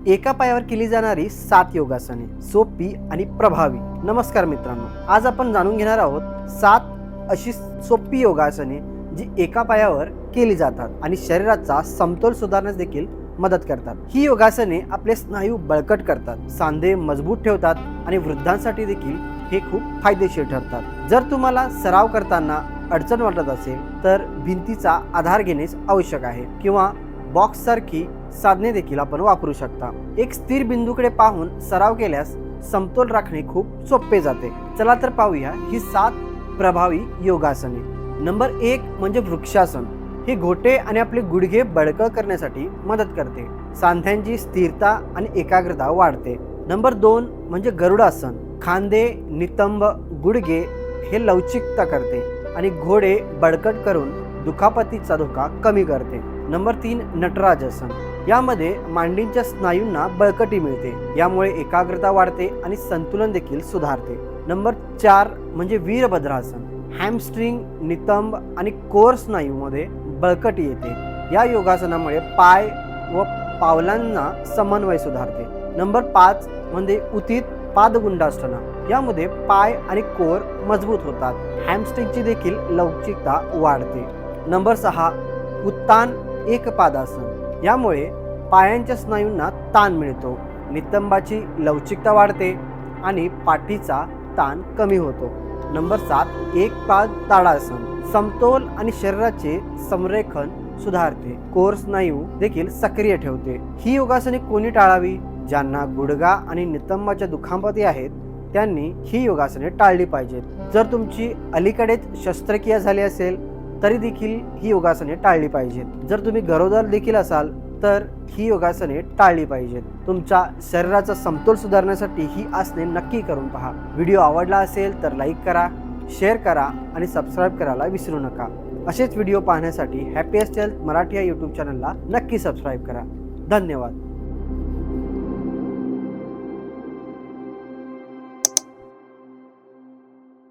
एका पायावर केली जाणारी 7 योगासने, सोपी आणि प्रभावी. नमस्कार मित्रांनो, आज आपण जाणून घेणार आहोत 7 अशी सोपी योगासने जी एका पायावर केली जातात आणि शरीराचा समतोल सुधारण्यास देखील मदत करतात. ही योगासने आपले स्नायू बळकट करतात, सांधे मजबूत ठेवतात आणि वृद्धांसाठी देखील हे खूप फायदेशीर ठरतात. जर तुम्हाला सराव करताना अडचण वाटत असेल तर भिंतीचा आधार घेणे आवश्यक आहे किंवा बॉक्स सारखी साधने देखील आपण वापरू शकता. एक स्थिर बिंदूकडे पाहून सराव केल्यास समतोल राखणे खूप सोपे जाते. चला तर पाहूया ही 7 प्रभावी योगासने. नंबर 1 म्हणजे वृक्षासन. हे घोटे आणि आपले गुडघे बळकट करण्यासाठी मदत करते. सांध्यांची स्थिरता आणि एकाग्रता वाढते. नंबर 2 म्हणजे गरुडासन. खांदे, नितंब, गुडघे हे लवचिकता करते आणि घोडे बळकट करून दुखापतीचा धोका कमी करते. नंबर 3 नटराजन. यामध्ये मांडीच्या स्नायूंना बळकटी मिळते, यामुळे एकाग्रता वाढते आणि संतुलन देखील सुधारते. नंबर 4 म्हणजे वीरभद्रासन. हॅमस्ट्रिंग, नितंब आणि कोर स्नायूमध्ये बळकटी येते. या योगासनामुळे पाय व पावलांना समन्वय सुधारते. नंबर 5 म्हणजे उत्थित पादगुंडाष्टना. यामध्ये पाय आणि कोर मजबूत होतात. हॅमस्ट्रिंगची देखील लवचिकता वाढते. नंबर 6 उत्तान एकपादासन. यामुळे पायांच्या स्नायूंना ताण मिळतो. नितंबाची लवचिकता वाढते आणि पाठीचा ताण कमी होतो. नंबर 7 एक पाद ताडासन. समतोल आणि शरीराचे संरेखन सुधारते. कोर स्नायू देखील सक्रिय ठेवते. ही योगासने कोणी टाळावी? ज्यांना गुडघा आणि नितंबाच्या दुखापती आहेत त्यांनी ही योगासने टाळली पाहिजेत. जर तुमची अलीकडेच शस्त्रक्रिया झाली असेल तरी देखील ही योगासने टाळली पाहिजेत. जर तुम्ही गरोदर देखील असाल तर ही योगासने टाळली पाहिजेत. तुमच्या शरीराचा समतोल सुधारण्यासाठी ही आसने नक्की करून पहा. व्हिडिओ आवडला असेल तर लाईक करा, शेअर करा आणि सबस्क्राईब करायला विसरू नका. असेच व्हिडिओ पाहण्यासाठी हॅपीएस्ट हेल्थ मराठी या यूट्यूब चॅनलला नक्की सबस्क्राईब करा. धन्यवाद.